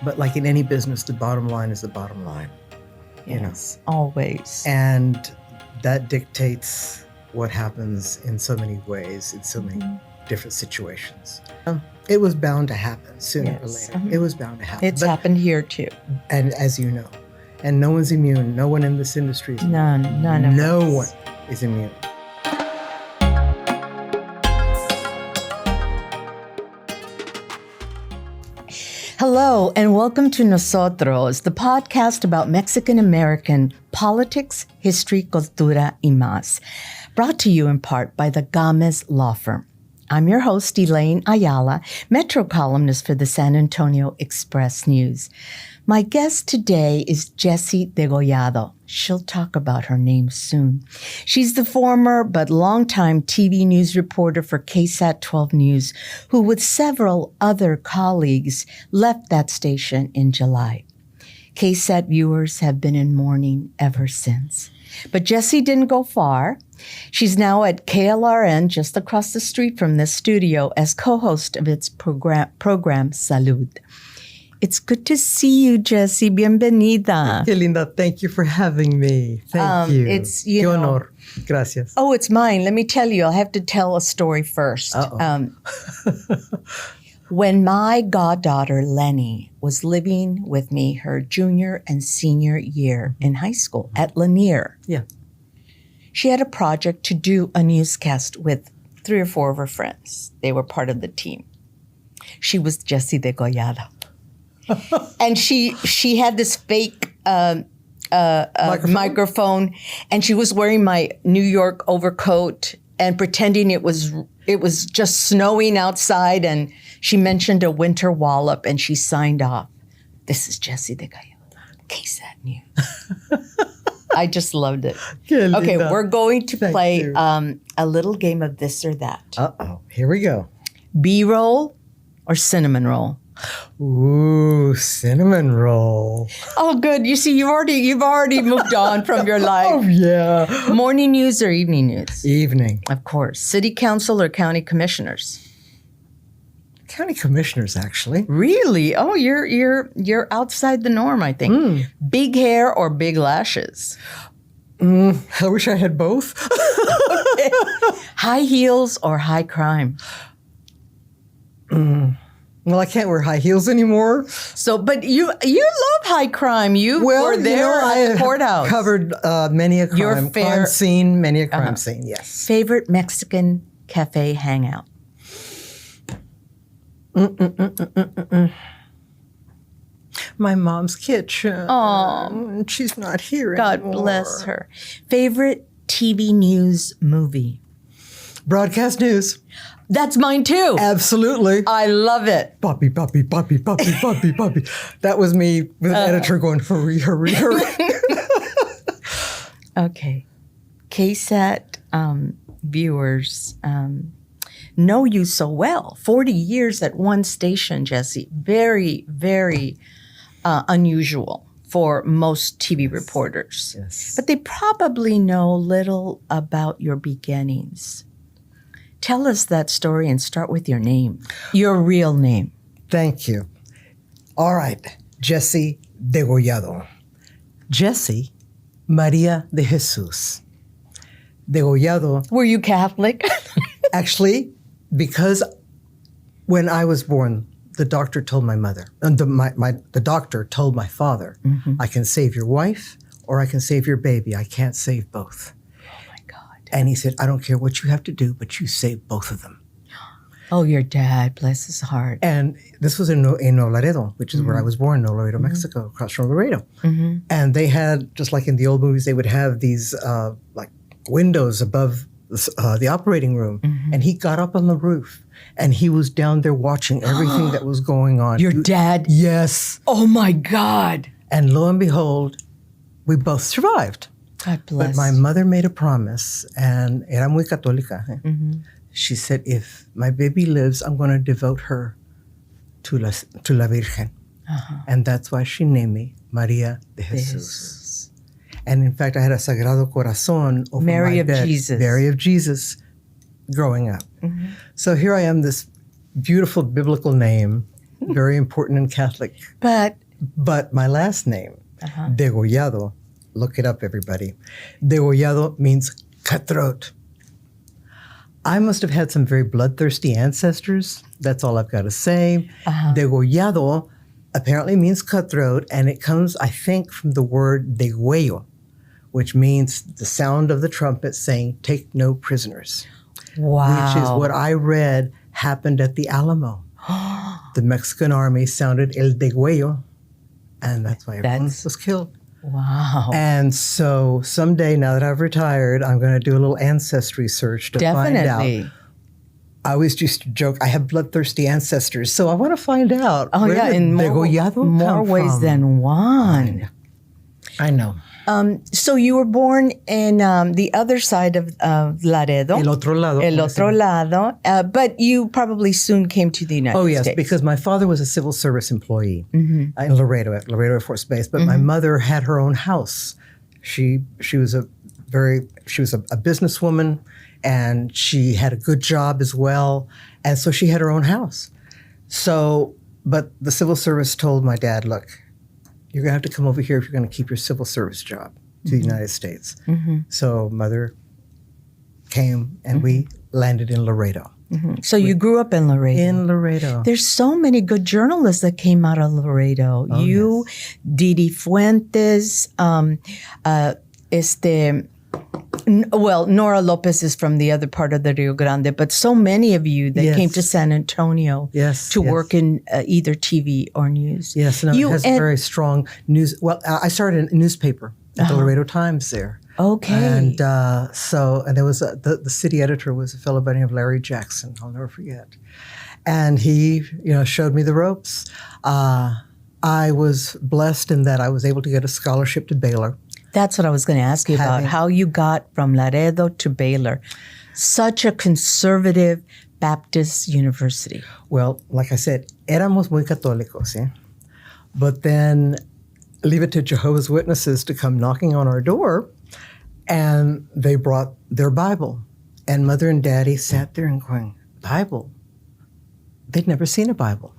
But like in any business, the bottom line is the bottom line. Yes, always. And that dictates what happens in so many ways, in so many different situations. It was bound to happen sooner or later. It was bound to happen. It's happened here too. And as you know, and no one's immune. No one in this industry is immune. None of us. No one is immune. Hello, and welcome to Nosotros, the podcast about Mexican-American politics, history, cultura, y más, brought to you in part by the Gomez Law Firm. I'm your host, Elaine Ayala, Metro columnist for the San Antonio Express News. My guest today is Jessie Degollado. She'll talk about her name soon. She's the former but longtime TV news reporter for KSAT 12 News, who with several other colleagues left that station in July. KSAT viewers have been in mourning ever since. But Jessie didn't go far. She's now at KLRN, just across the street from this studio, as co-host of its program Salud. It's good to see you, Jessie. Bienvenida. Qué linda. Thank you for having me. Thank you. It's, Qué honor. Gracias. Oh, it's mine. Let me tell you. I'll have to tell a story first. When my goddaughter, Lenny, was living with me her junior and senior year in high school at Lanier, she had a project to do a newscast with 3 or 4 of her friends. They were part of the team. She was Jessie Degollado. And she had this fake microphone, and she was wearing my New York overcoat and pretending it was just snowing outside, and she mentioned a winter wallop, and she signed off. This is Jessie Degollado, KSAT News. I just loved it. Okay, we're going to play a little game of this or that. Here we go. B-roll or cinnamon roll? Ooh, cinnamon roll. Oh, good. You see, you've already moved on from your life. Oh, yeah. Morning news or evening news? Evening. Of course. City council or county commissioners? County commissioners, actually. Really? Oh, you're outside the norm, I think. Big hair or big lashes? I wish I had both. Okay. High heels or high crime? Well, I can't wear high heels anymore. So, but you love high crime. You were there at the courthouse. I covered many a crime scene, many a crime scene, yes. Favorite Mexican cafe hangout? My mom's kitchen. Oh, she's not here God anymore. Bless her. Favorite TV news movie? Broadcast news. That's mine too. Absolutely. I love it. Poppy. That was me with the editor going, hurry. Okay. KSAT viewers know you so well. 40 years at one station, Jessie. Very, very unusual for most TV reporters. Yes. But they probably know little about your beginnings. Tell us that story and start with your name, your real name. Thank you. All right, Jessie Degollado. Jessie Maria de Jesus. Degollado. Were you Catholic? Actually, because when I was born, the doctor told my mother, and the doctor told my father, I can save your wife or I can save your baby. I can't save both. And he said, I don't care what you have to do, but you save both of them. Oh, your dad, bless his heart. And this was in Laredo, which is where I was born, Laredo, Mexico, across from Laredo. And they had, just like in the old movies, they would have these like windows above the operating room. And he got up on the roof, and he was down there watching everything that was going on. Your dad? Yes. Oh, my God. And lo and behold, we both survived. God bless. But my mother made a promise, and era muy católica. She said, if my baby lives, I'm going to devote her to la Virgen. And that's why she named me Maria de Jesus. And in fact, I had a Sagrado Corazón over Mary my of bed. Jesus. Mary of Jesus growing up. So here I am, this beautiful biblical name, very important and Catholic. But my last name, Degollado, look it up, everybody. Degollado means cutthroat. I must have had some very bloodthirsty ancestors. That's all I've got to say. Degollado apparently means cutthroat, and it comes, I think, from the word degüello, which means the sound of the trumpet saying, take no prisoners. wow. Which is what I read happened at the Alamo. The Mexican army sounded el degüello, and that's why everyone was killed. Wow. And so someday, now that I've retired, I'm going to do a little ancestry search to find out. I always used to joke, I have bloodthirsty ancestors, so I want to find out where did in Degollado more come ways from. than one. I know. So you were born in the other side of Laredo. El otro lado. El otro lado. But you probably soon came to the United States. Oh, yes, because my father was a civil service employee in Laredo, at Laredo Air Force Base, but my mother had her own house. She was a businesswoman, and she had a good job as well, and so she had her own house. So, but the civil service told my dad, look, you're going to have to come over here if you're going to keep your civil service job to the United States. So mother came, and we landed in Laredo. So you grew up in Laredo. In Laredo. There's so many good journalists that came out of Laredo. Oh, you, yes. Didi Fuentes, Nora Lopez is from the other part of the Rio Grande, but so many of you that came to San Antonio to work in either TV or news. Yes, and it has very strong news. Well, I started a newspaper at the Laredo Times there. Okay. And and there was the city editor was a fellow by the name of Larry Jackson. I'll never forget. And he, showed me the ropes. I was blessed in that I was able to get a scholarship to Baylor. That's what I was going to ask you about, how you got from Laredo to Baylor. Such a conservative Baptist university. Well, like I said, éramos muy católicos, ¿sí? But then leave it to Jehovah's Witnesses to come knocking on our door, and they brought their Bible. And Mother and Daddy sat there and going, Bible? They'd never seen a Bible.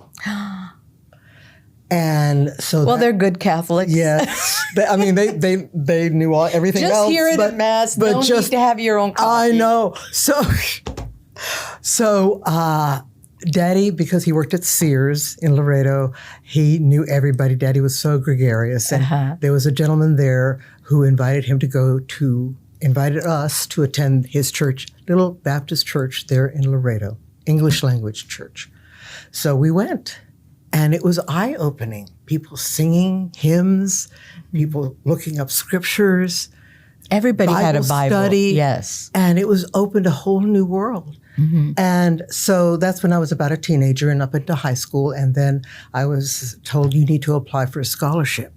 And so they're good Catholics. Yes. They knew everything just else. Just hear it at Mass. But don't just need to have your own copy. I know. So Daddy, because he worked at Sears in Laredo, he knew everybody. Daddy was so gregarious. And there was a gentleman there who invited us to attend his church, little Baptist church there in Laredo, English language church. So we went. And it was eye-opening. People singing hymns, people looking up scriptures. Everybody had a Bible. Study, yes. And it was opened a whole new world. And so that's when I was about a teenager and up into high school. And then I was told, you need to apply for a scholarship.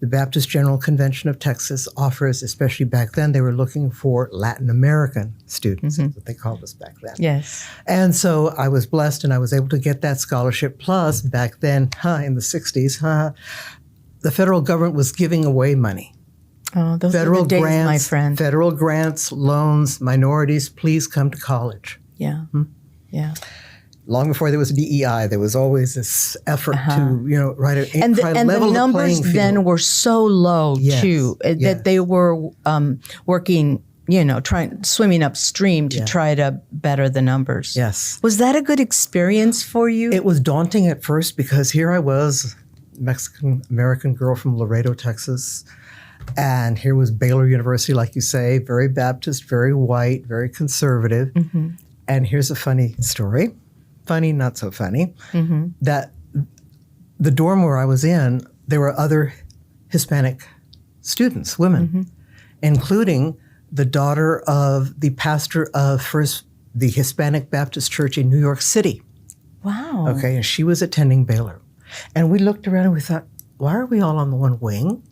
The Baptist General Convention of Texas offers, especially back then, they were looking for Latin American students, that's what they called us back then. Yes. And so I was blessed and I was able to get that scholarship. Plus, back then, in the 60s, the federal government was giving away money. Oh, those federal are the days, grants, my friend. Federal grants, loans, minorities, please come to college. Yeah. Yeah. Long before there was DEI, there was always this effort to, write a and level the numbers the playing field. then were so low too that they were working, swimming upstream to try to better the numbers. Yes. Was that a good experience for you? It was daunting at first because here I was, Mexican-American girl from Laredo, Texas, and here was Baylor University, like you say, very Baptist, very white, very conservative. And here's a funny story. Funny, not so funny, that the dorm where I was in, there were other Hispanic students, women, including the daughter of the pastor of the Hispanic Baptist Church in New York City. Wow. Okay, and she was attending Baylor. And we looked around and we thought, why are we all on the one wing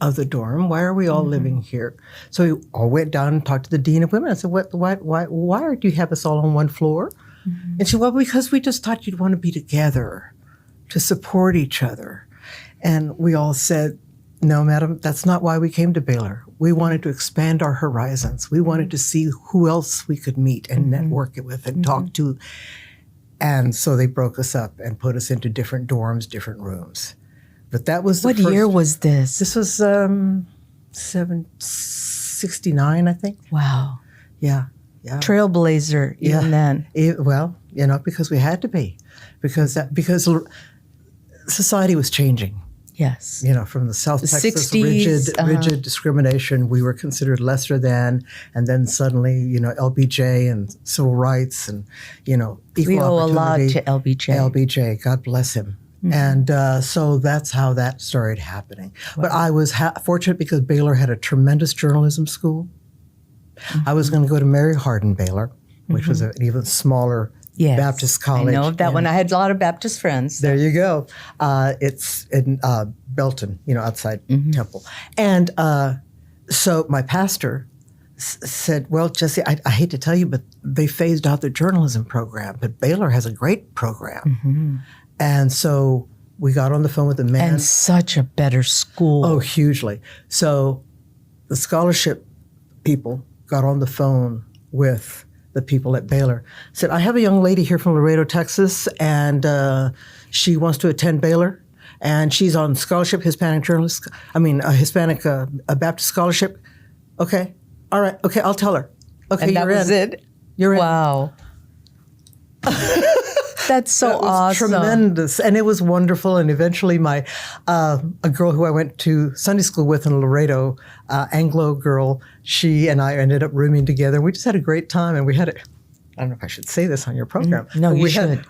of the dorm? Why are we all living here? So we all went down and talked to the dean of women. I said, why do you have us all on one floor? And she said, well, because we just thought you'd want to be together to support each other. And we all said, no, madam, that's not why we came to Baylor. We wanted to expand our horizons. We wanted to see who else we could meet and network it with and talk to. And so they broke us up and put us into different dorms, different rooms. But that was What year was this? This was 69, I think. Wow. Yeah. Trailblazer even then. Well, because we had to be. Because society was changing. Yes. From the South The Texas 60s, rigid discrimination, we were considered lesser than, and then suddenly, LBJ and civil rights and, equal We owe a lot opportunity. to LBJ. LBJ, God bless him. And so that's how that started happening. Wow. But I was fortunate because Baylor had a tremendous journalism school. I was going to go to Mary Hardin Baylor, which was an even smaller Baptist college. I know that one. I had a lot of Baptist friends. There you go. It's in Belton, outside Temple. And so my pastor said, well, Jessie, I hate to tell you, but they phased out their journalism program, but Baylor has a great program. And so we got on the phone with the man. And such a better school. Oh, hugely. So the scholarship people got on the phone with the people at Baylor, said, I have a young lady here from Laredo, Texas, and she wants to attend Baylor, and she's on scholarship, Hispanic Baptist scholarship. Okay, all right, okay, I'll tell her. Okay, and that was it? You're in. Wow. That's so that was awesome. Tremendous. And it was wonderful. And eventually a girl who I went to Sunday school with in Laredo, Anglo girl, she and I ended up rooming together. We just had a great time. And we had I don't know if I should say this on your program. No, you should.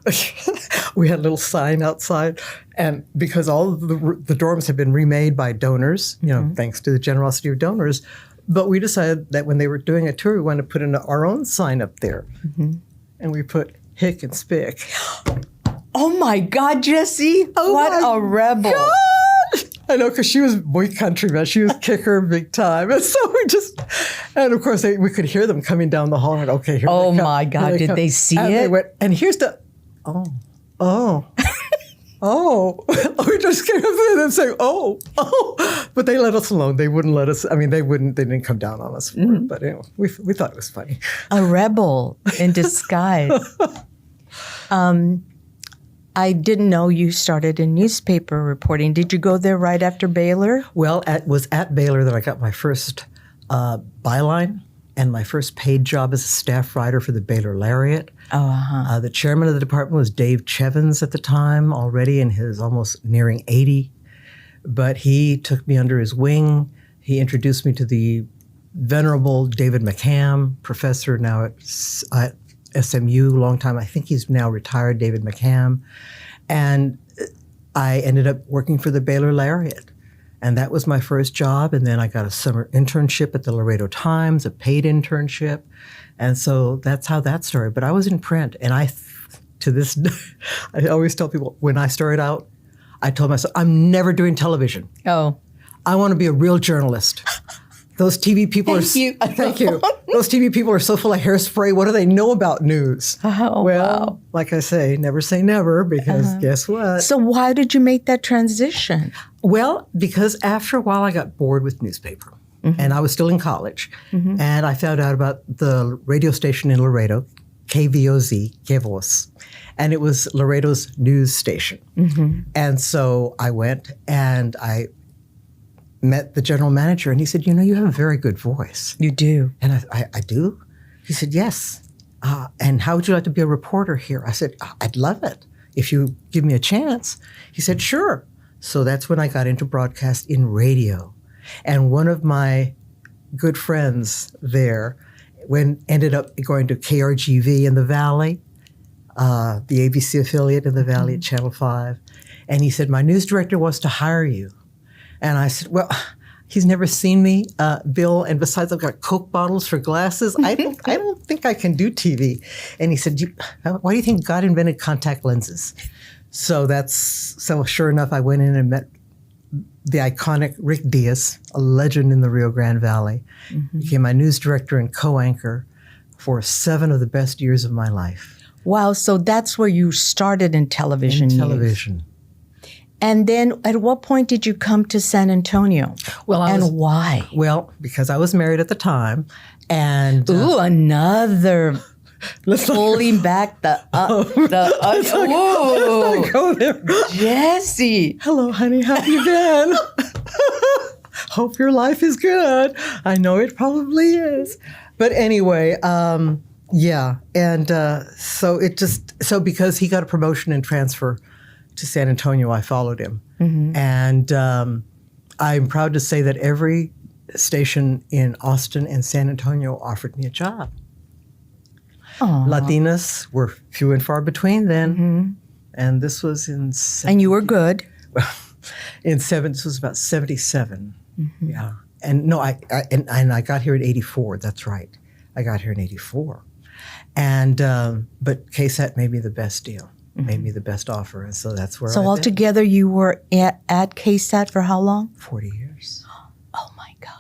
We had a little sign outside. And because all of the dorms had been remade by donors, thanks to the generosity of donors, but we decided that when they were doing a tour, we wanted to put in our own sign up there. And we put Hick and Spick. Oh my God, Jessie. What a rebel. God. I know, because she was boy country, man. She was kicker big time. And so and of course, we could hear them coming down the hall. And okay, here they come. Oh my God, did they see and it? They went, and here's the, we just came up there and saying, but they let us alone. They wouldn't let us, they didn't come down on us for it. But anyway, we thought it was funny. A rebel in disguise. I didn't know you started in newspaper reporting. Did you go there right after Baylor? Well, it was at Baylor that I got my first byline and my first paid job as a staff writer for the Baylor Lariat. The chairman of the department was Dave Chevins at the time, already in his almost nearing 80. But he took me under his wing. He introduced me to the venerable David McCam, professor now at SMU, long time. I think he's now retired, David McCam. And I ended up working for the Baylor Lariat. And that was my first job. And then I got a summer internship at the Laredo Times, a paid internship. And so that's how that started. But I was in print. And to this day, I always tell people, when I started out, I told myself, I'm never doing television. Oh. I want to be a real journalist. Those TV people Thank you. Those TV people are so full of hairspray. What do they know about news? Wow. Like I say never, because guess what? So why did you make that transition? Well, because after a while I got bored with newspaper. And I was still in college. And I found out about the radio station in Laredo, KVOZ, Que Voz. And it was Laredo's news station. And so I went and I met the general manager, and he said, you have a very good voice. You do. And I do? He said, yes. And how would you like to be a reporter here? I said, I'd love it if you give me a chance. He said, sure. So that's when I got into broadcast in radio. And one of my good friends there ended up going to KRGV in the Valley, the ABC affiliate in the Valley at Channel 5. And he said, my news director wants to hire you. And I said, well, he's never seen me, Bill, and besides I've got Coke bottles for glasses. I don't think I can do TV. And he said, why do you think God invented contact lenses? So sure enough, I went in and met the iconic Rick Diaz, a legend in the Rio Grande Valley. Became my news director and co-anchor for 7 of the best years of my life. Wow, so that's where you started in television news. Television. And then at what point did you come to San Antonio? Why? Well, because I was married at the time. And another pulling back Let's whoa, not go there. Jessie. Hello, honey. How have you been? Hope your life is good. I know it probably is. But anyway, yeah. And so because he got a promotion and transfer to San Antonio, I followed him. And I'm proud to say that every station in Austin and San Antonio offered me a job. Aww. Latinas were few and far between then. And this was in... And you were good. This was about 77. Yeah. And no, I got here in 84. That's right. I got here in 84. And, but KSAT made me the best deal, made me the best offer. And so that's where So altogether you were at KSAT for how long? 40 years. Oh my God.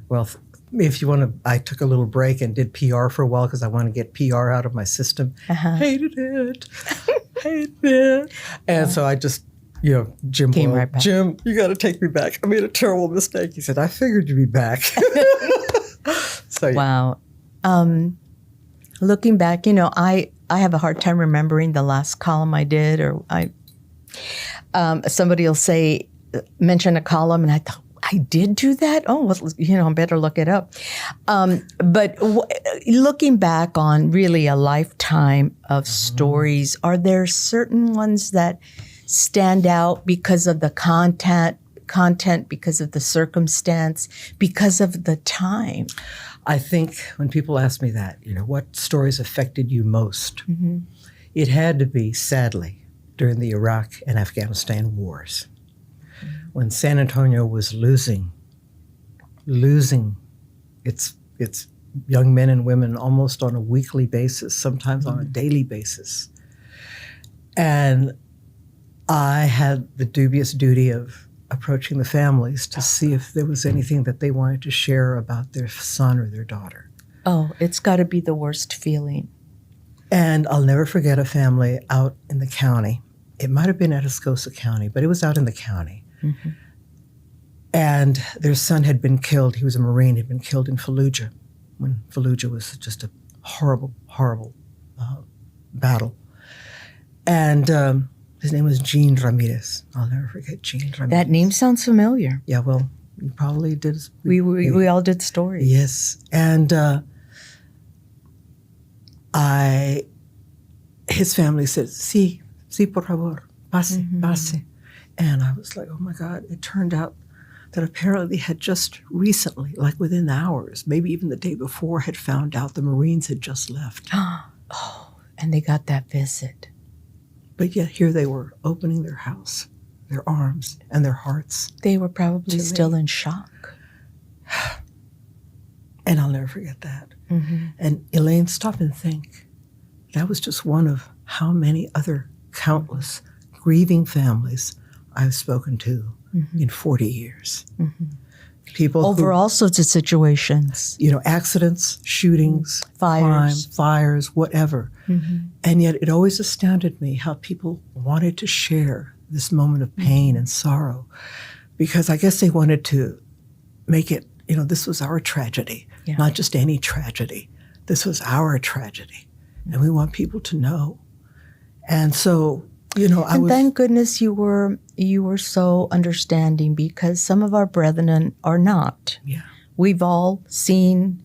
Well, if you want to, I took a little break and did PR for a while because I want to get PR out of my system. Hated it. Hated it. And so I just, Jim Came right back. Jim, you got to take me back. I made a terrible mistake. He said, I figured you'd be back. So, yeah. Wow. Looking back, I have a hard time remembering the last column I did, or somebody will mention a column, and I thought, I did do that? Oh, well, I better look it up. But looking back on really a lifetime of stories, are there certain ones that stand out because of the content, because of the circumstance, because of the time? I think when people ask me that, what stories affected you most, it had to be, sadly, during the Iraq and Afghanistan wars. When San Antonio was losing its young men and women almost on a weekly basis, sometimes on a daily basis. And I had the dubious duty of approaching the families to see if there was anything that they wanted to share about their son or their daughter. Oh, it's got to be the worst feeling. And I'll never forget a family out in the county. It might have been Atascosa County, but it was out in the county. And their son had been killed. He was a Marine, had been killed in Fallujah, when Fallujah was just a horrible, horrible battle. And his name was Gene Ramirez. I'll never forget Gene Ramirez. That name sounds familiar. Yeah, well, you probably did. We all did stories. Yes. And his family said, sí, por favor, pase, pase. And I was like, oh my God. It turned out that apparently had just recently, like within hours, maybe even the day before, had found out the Marines had just left. Oh, and they got that visit. But yet here they were, opening their house, their arms and their hearts. They were probably still in shock. And I'll never forget that. And Elaine, stop and think. That was just one of how many other countless grieving families I've spoken to in 40 years. People over all sorts of situations. Accidents, shootings, crime, fires, whatever. And yet it always astounded me how people wanted to share this moment of pain and sorrow, because I guess they wanted to make it, this was our tragedy, not just any tragedy. This was our tragedy. And we want people to know. And so, thank goodness you were so understanding, because some of our brethren are not. Yeah. We've all seen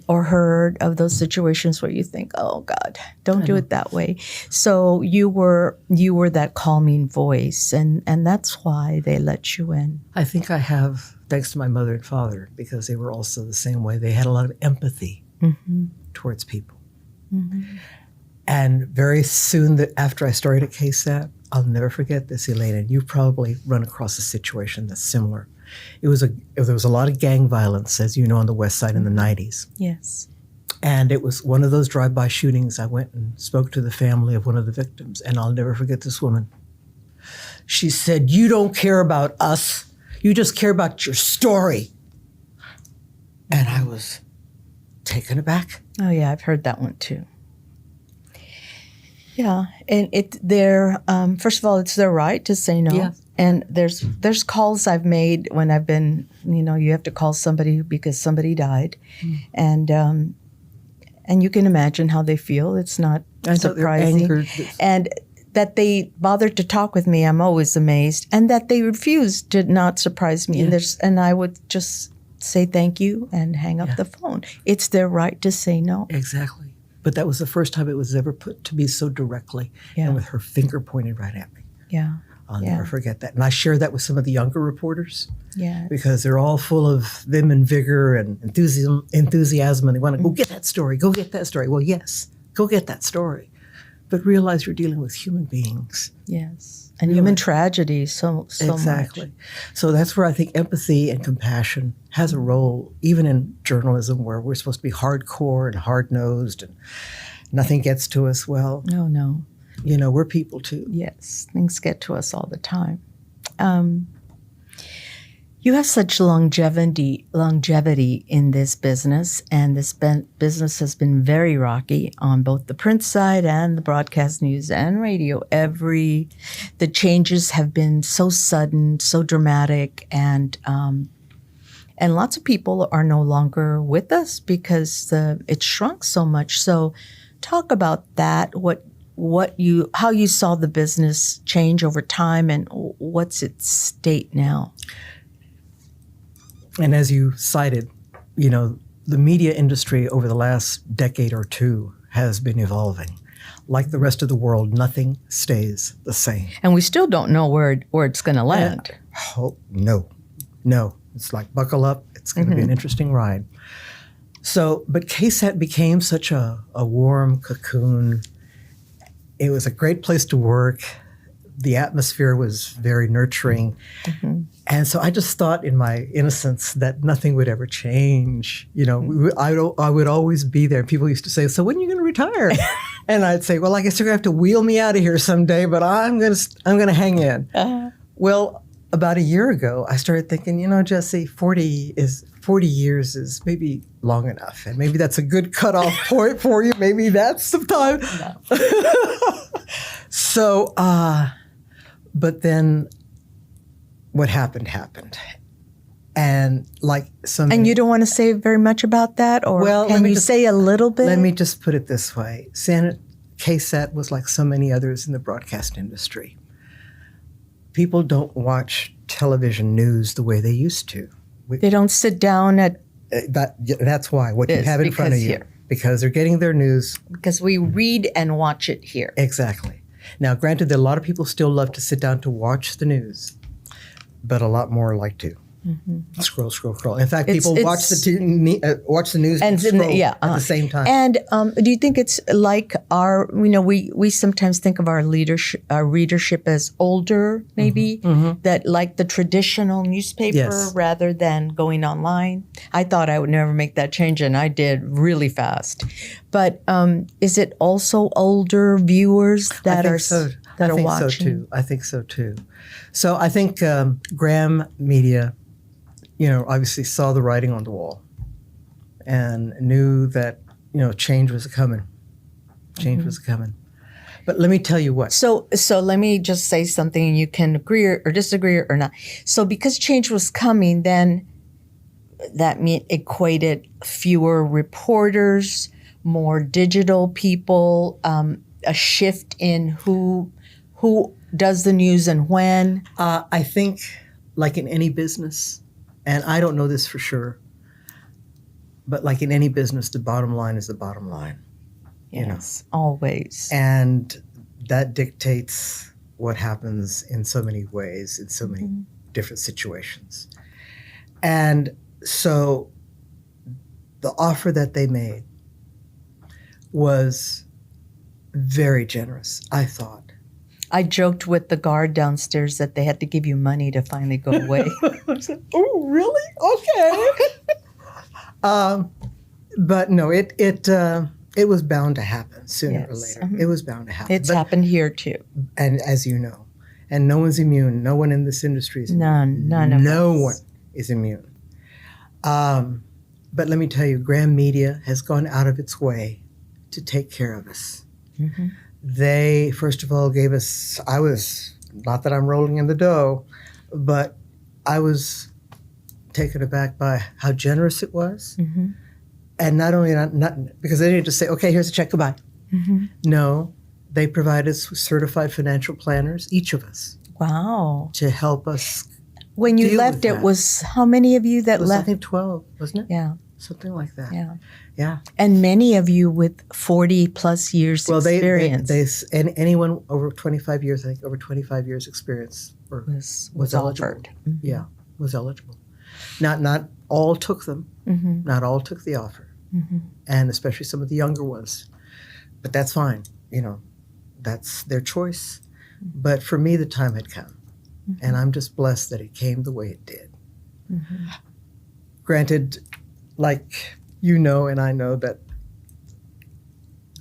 or heard of those situations where you think, oh God, don't do it that way. So you were that calming voice, and that's why they let you in. I think I have, thanks to my mother and father, because they were also the same way. They had a lot of empathy towards people. And very soon after I started at KSAT, I'll never forget this, Elaine, and you've probably run across a situation that's similar. There was a lot of gang violence, as you know, on the West Side in the 90s. Yes. And it was one of those drive-by shootings. I went and spoke to the family of one of the victims, and I'll never forget this woman. She said, "You don't care about us. You just care about your story." And I was taken aback. Oh yeah, I've heard that one too. Yeah, and first of all, it's their right to say no. Yeah. And there's calls I've made when I've been, you have to call somebody because somebody died, and And you can imagine how they feel. It's not surprising. Angered. And that they bothered to talk with me, I'm always amazed. And that they refused did not surprise me. Yeah. And I would just say thank you and hang up the phone. It's their right to say no. Exactly. But that was the first time it was ever put to me so directly and with her finger pointed right at me. Yeah. I'll never forget that. And I shared that with some of the younger reporters because they're all full of vim and vigor and enthusiasm, and they want to go get that story, go get that story. Well, yes, go get that story. But realize you're dealing with human beings. Yes. And human tragedy so exactly. much. So that's where I think empathy and compassion has a role, even in journalism where we're supposed to be hardcore and hard-nosed and nothing gets to us. Well, No. We're people too. Yes, things get to us all the time. You have such longevity in this business, and this business has been very rocky on both the print side and the broadcast news and radio. The changes have been so sudden, so dramatic, and lots of people are no longer with us because it shrunk so much. So, talk about that. How you saw the business change over time, and what's its state now? And as you cited, the media industry over the last decade or two has been evolving. Like the rest of the world, nothing stays the same. And we still don't know where it's going to land. No. It's like buckle up. It's going to be an interesting ride. So, but KSAT became such a warm cocoon. It was a great place to work. The atmosphere was very nurturing. And so I just thought in my innocence that nothing would ever change. I would always be there. People used to say, so when are you going to retire? And I'd say, well, I guess you're going to have to wheel me out of here someday, but I'm going to hang in. Well, about a year ago, I started thinking, Jessie, 40 years is maybe long enough. And maybe that's a good cutoff point for you. Maybe that's the time. So, but then what happened. And And you don't want to say very much about that? Or can you say a little bit? Let me just put it this way. KSAT was like so many others in the broadcast industry. People don't watch television news the way they used to. They don't sit down at... That's why. What you have in front of you. Because they're getting their news. Because we read and watch it here. Exactly. Now, granted that a lot of people still love to sit down to watch the news, but a lot more like to scroll. In fact, people watch the news and scroll at the same time. And do you think it's like we sometimes think of our readership as older, maybe, that like the traditional newspaper rather than going online? I thought I would never make that change, and I did really fast. But is it also older viewers that are watching? I think so too. So I think Graham Media, obviously saw the writing on the wall and knew that, change was coming. Change was coming. But let me tell you what. So let me just say something, and you can agree or disagree or not. So because change was coming, then that equated fewer reporters, more digital people, a shift in who does the news and when. I think, like in any business, and I don't know this for sure, but like in any business, the bottom line is the bottom line. Yes, always. And that dictates what happens in so many ways, in so many different situations. And so the offer that they made was very generous, I thought. I joked with the guard downstairs that they had to give you money to finally go away. I said, oh, really? Okay. But no, it was bound to happen sooner or later. It was bound to happen. It's happened here too. And as you know, and no one's immune. No one in this industry is immune. None of us. No one is immune. But let me tell you, Graham Media has gone out of its way to take care of us. They, first of all, gave us, not that I'm rolling in the dough, but I was taken aback by how generous it was And not only not because they didn't just say, okay, here's a check, goodbye. No, they provided certified financial planners, each of us, Wow. to help us. When you deal left, with it that. was how many of you that It was, left? I think, 12, wasn't it? Yeah. Something like that. Yeah. Yeah. And many of you with 40 plus years Well, experience and anyone over 25 years, I think, over 25 years experience was eligible. offered. Yeah, was eligible. Not all took them. Not all took the offer, and especially some of the younger ones. But that's fine. That's their choice. But for me, the time had come, and I'm just blessed that it came the way it did. Granted, like and I know that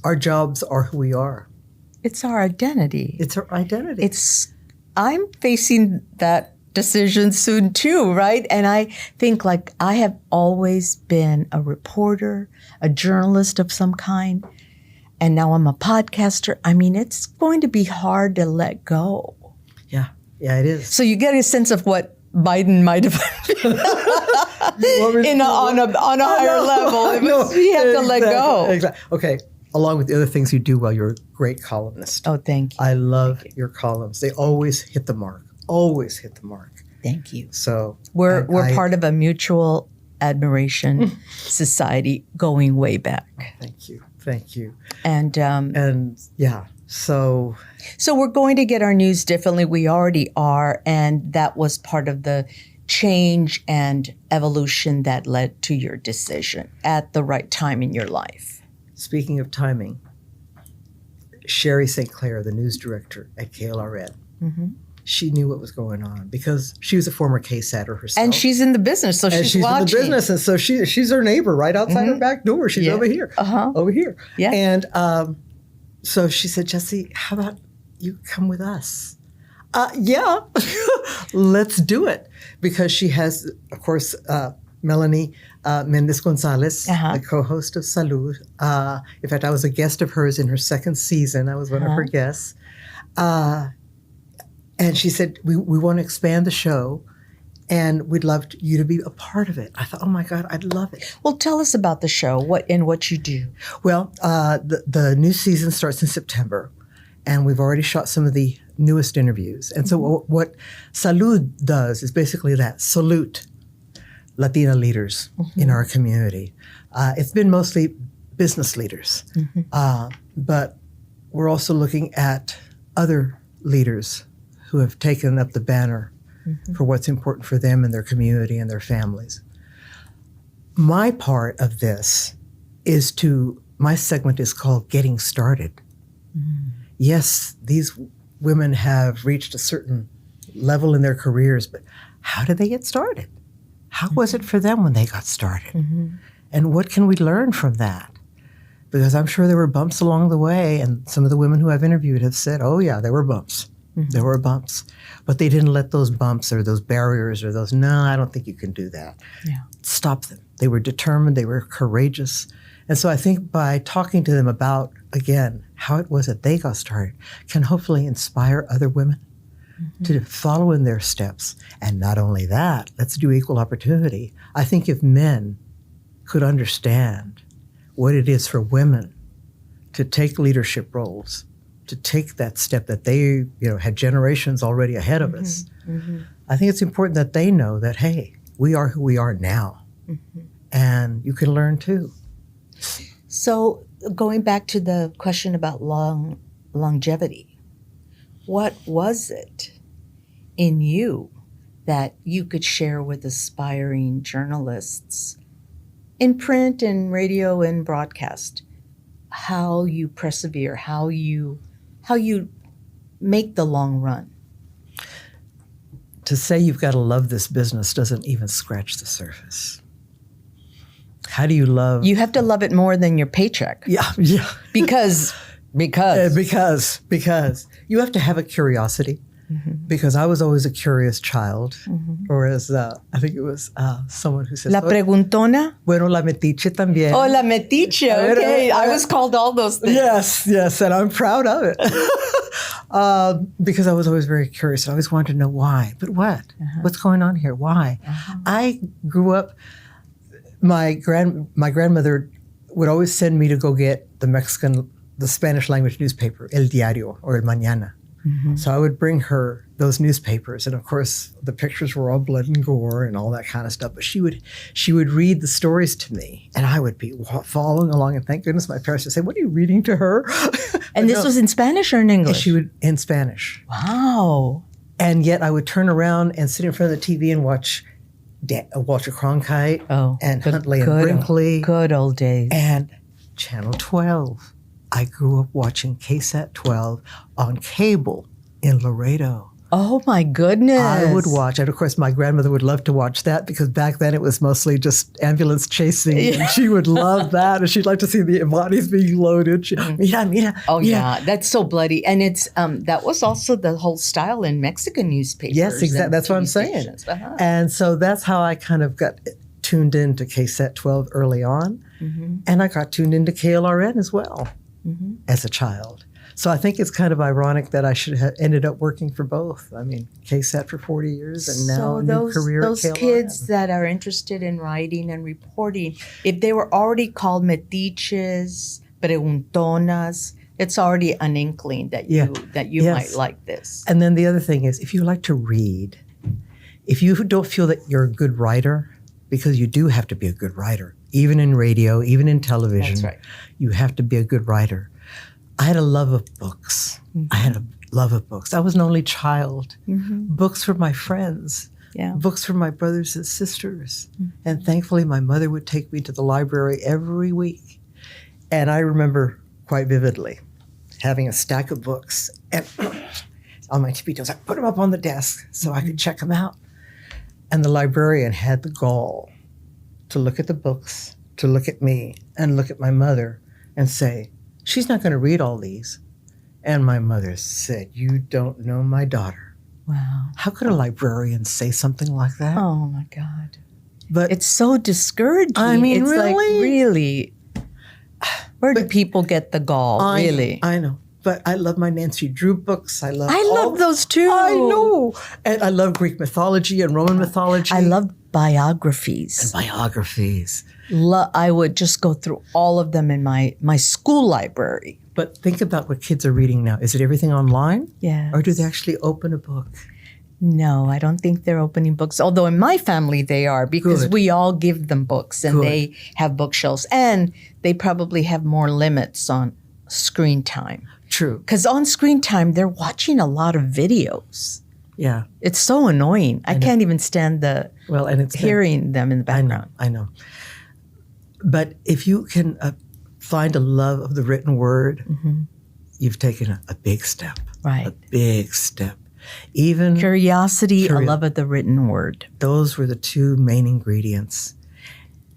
our jobs are who we are. It's our identity. It's our identity. I'm facing that decision soon too, right? And I think like I have always been a reporter, a journalist of some kind, and now I'm a podcaster. I mean, it's going to be hard to let go. Yeah, it is. So you get a sense of what Biden might have on a higher level. He had to let go. Exactly. Okay. Along with the other things you do well, you're a great columnist. Oh, thank you. I love your columns. They always hit the mark. Always hit the mark. Thank you. So we're part of a mutual admiration society going way back. Thank you. And yeah. So we're going to get our news differently. We already are, and that was part of the change and evolution that led to your decision at the right time in your life. Speaking of timing, Sherry St. Clair, the news director at KLRN, she knew what was going on because she was a former KSATer herself. And she's in the business, so she's watching. In the business, and so she's her neighbor right outside her back door. She's over here. Over here. Yeah. And so she said, Jessie, how about you come with us? Yeah, let's do it. Because she has, of course, Melanie Mendez Gonzalez, the co-host of Salud. In fact, I was a guest of hers in her second season. I was one of her guests. And she said, we want to expand the show, and we'd love you to be a part of it. I thought, oh my God, I'd love it. Well, tell us about the show, what you do. Well, the new season starts in September, and we've already shot some of the newest interviews. And so what Salud does is basically that, salute Latina leaders in our community. It's been mostly business leaders, but we're also looking at other leaders who have taken up the banner for what's important for them and their community and their families. My part of this my segment is called Getting Started. Yes, these women have reached a certain level in their careers, but how did they get started? How was it for them when they got started? And what can we learn from that? Because I'm sure there were bumps along the way, and some of the women who I've interviewed have said, oh yeah, there were bumps. There were bumps. But they didn't let those bumps or those barriers or those, no, I don't think you can do that. Yeah. Stop them. They were determined. They were courageous. And so I think by talking to them about, again, how it was that they got started can hopefully inspire other women to follow in their steps. And not only that, let's do equal opportunity. I think if men could understand what it is for women to take leadership roles, to take that step that they, had generations already ahead of us. I think it's important that they know that, hey, we are who we are now. And you can learn too. So going back to the question about longevity, what was it in you that you could share with aspiring journalists in print and radio and broadcast? How you persevere, how you make the long run. To say you've got to love this business doesn't even scratch the surface. How do you love? You have to love it more than your paycheck. Yeah. Because you have to have a curiosity. Because I was always a curious child, or as I think it was someone who says, La preguntona? Bueno, la metiche también. Oh, la metiche, okay. I was called all those things. Yes, and I'm proud of it. Because I was always very curious. I always wanted to know why. But what? What's going on here? Why? I grew up, my grandmother would always send me to go get the Spanish language newspaper, El Diario or El Mañana. So I would bring her those newspapers, and of course the pictures were all blood and gore and all that kind of stuff. But she would read the stories to me, and I would be following along. And thank goodness my parents would say, "What are you reading to her?" And this was in Spanish or in English? She would in Spanish. Wow. And yet I would turn around and sit in front of the TV and watch Walter Cronkite and Huntley and Brinkley. Good old days. And Channel 12. I grew up watching KSAT 12 on cable in Laredo. Oh, my goodness. I would watch. And, of course, my grandmother would love to watch that because back then it was mostly just ambulance chasing. Yeah. And she would love that. And she'd like to see the bodies being loaded. Mira. Yeah. That's so bloody. And it's that was also the whole style in Mexican newspapers. Yes, exactly. That's what I'm saying. And so that's how I kind of got tuned into KSAT 12 early on. And I got tuned into KLRN as well as a child. So I think it's kind of ironic that I should have ended up working for both. I mean, KSAT for 40 years and now a new career at KLRN. Those kids that are interested in writing and reporting, if they were already called metiches, preguntonas, it's already an inkling that you might like this. And then the other thing is, if you like to read, if you don't feel that you're a good writer, because you do have to be a good writer, even in radio, even in television, that's right. You have to be a good writer. I had a love of books. I was an only child. Books for my friends. Books for my brothers and sisters. And thankfully, my mother would take me to the library every week. And I remember quite vividly having a stack of books and on my tippy toes. I put them up on the desk so I could check them out. And the librarian had the gall to look at the books, to look at me, and look at my mother and say, "She's not going to read all these." And my mother said, "You don't know my daughter." Wow. How could a librarian say something like that? Oh, my God. But it's so discouraging. I mean, it's really? Like, really? Where do people get the gall, really? I know. But I love my Nancy Drew books. I love those too. I know. And I love Greek mythology and Roman mythology. I love biographies. I would just go through all of them in my school library. But think about what kids are reading now. Is it everything online? Yeah. Or do they actually open a book? No, I don't think they're opening books. Although in my family they are, because we all give them books and they have bookshelves. And they probably have more limits on screen time. True. Because on screen time, they're watching a lot of videos. Yeah. It's so annoying. I can't even stand hearing them in the background. I know. But if you can find a love of the written word, you've taken a big step. Right. A big step. Even curiosity, a love of the written word. Those were the two main ingredients.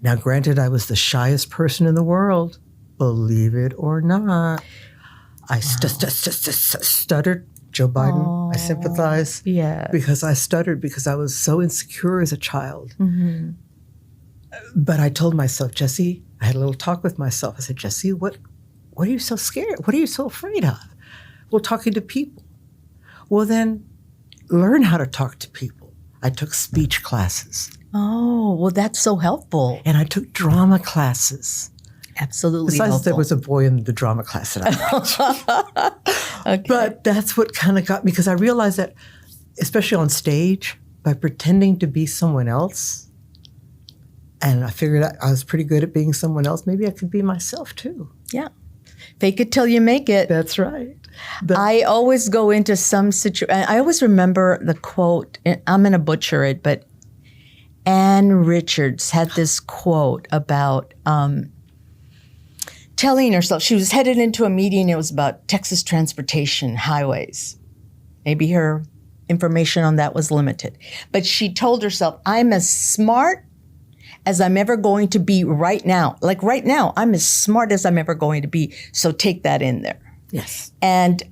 Now, granted, I was the shyest person in the world, believe it or not. I stuttered. Joe Biden, I sympathize. Yeah. Because I stuttered because I was so insecure as a child. But I told myself, Jessie, I had a little talk with myself. I said, Jessie, what are you so scared? What are you so afraid of? Well, talking to people. Well, then learn how to talk to people. I took speech classes. Oh, well, that's so helpful. And I took drama classes. Absolutely Besides, helpful. there was a boy in the drama class that I watched. Okay. But that's what kind of got me, because I realized that, especially on stage, by pretending to be someone else, and I figured out I was pretty good at being someone else, maybe I could be myself too. Yeah. Fake it till you make it. That's right. I always go into some situation. I always remember the quote, I'm going to butcher it, but Ann Richards had this quote about telling herself, she was headed into a meeting, it was about Texas transportation highways. Maybe her information on that was limited. But she told herself, I'm as smart as I'm ever going to be right now. Like right now, I'm as smart as I'm ever going to be. So take that in there. Yes. And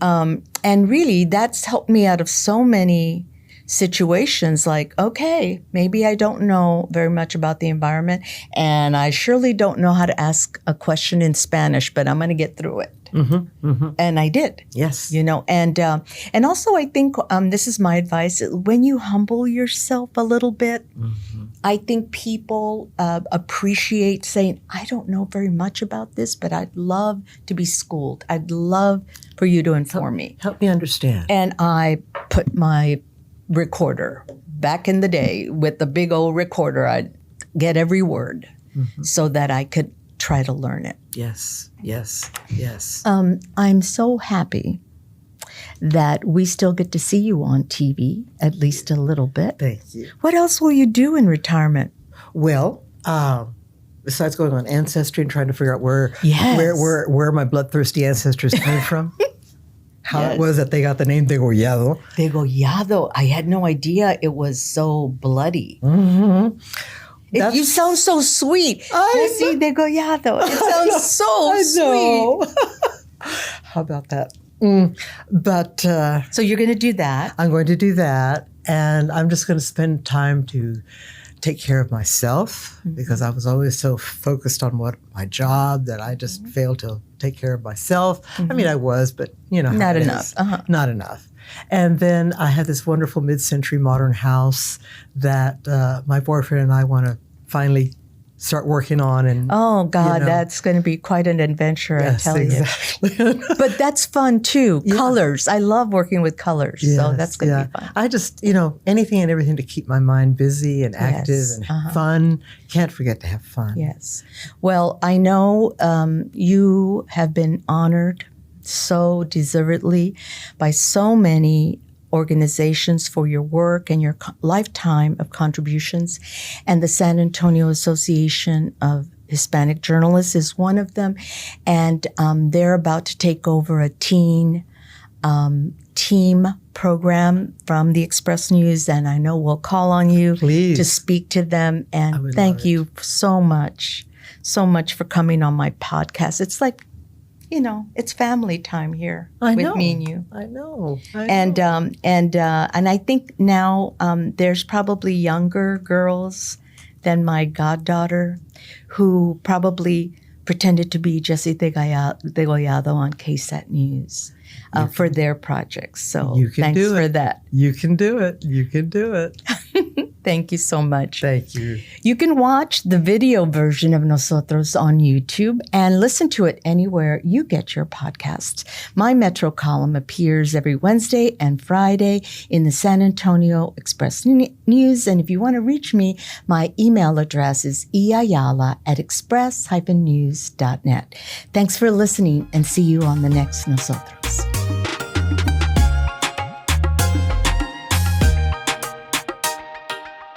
really, that's helped me out of so many situations. Like, okay, maybe I don't know very much about the environment, and I surely don't know how to ask a question in Spanish, but I'm going to get through it. And I did. Yes. You know, and also I think this is my advice: when you humble yourself a little bit, I think people appreciate saying, I don't know very much about this, but I'd love to be schooled. I'd love for you to inform me. Help me understand. And I put my recorder back in the day with the big old recorder. I'd get every word so that I could try to learn it. Yes, yes, yes. I'm so happy that we still get to see you on TV, at least a little bit. Thank you. What else will you do in retirement? Well, besides going on Ancestry and trying to figure out where my bloodthirsty ancestors came from, how it was that they got the name Degollado. Degollado. I had no idea it was so bloody. You sound so sweet. Jessie Degollado. It sounds so sweet. How about that? But so you're going to do that. I'm going to do that, and I'm just going to spend time to take care of myself because I was always so focused on my job that I just failed to take care of myself. I mean, I was, but not enough. Not enough. And then I have this wonderful mid-century modern house that my boyfriend and I want to finally start working on. And oh God, that's going to be quite an adventure, I tell you. But that's fun too. Yeah. Colors. I love working with colors. Yes, so that's going to be fun. I just, anything and everything to keep my mind busy and active and fun. Can't forget to have fun. Yes. Well, I know you have been honored so deservedly by so many organizations for your work and your lifetime of contributions. And the San Antonio Association of Hispanic Journalists is one of them. And they're about to take over a team program from the Express News. And I know we'll call on you to speak to them. And thank you so much for coming on my podcast. It's like, it's family time here with me and you. I know. And I think now there's probably younger girls than my goddaughter who probably pretended to be Jessie Degollado on KSAT News for their projects. So thanks for that. You can do it. You can do it. Thank you so much. Thank you. You can watch the video version of Nosotros on YouTube and listen to it anywhere you get your podcasts. My Metro column appears every Wednesday and Friday in the San Antonio Express News. And if you want to reach me, my email address is eayala@express-news.net. Thanks for listening and see you on the next Nosotros.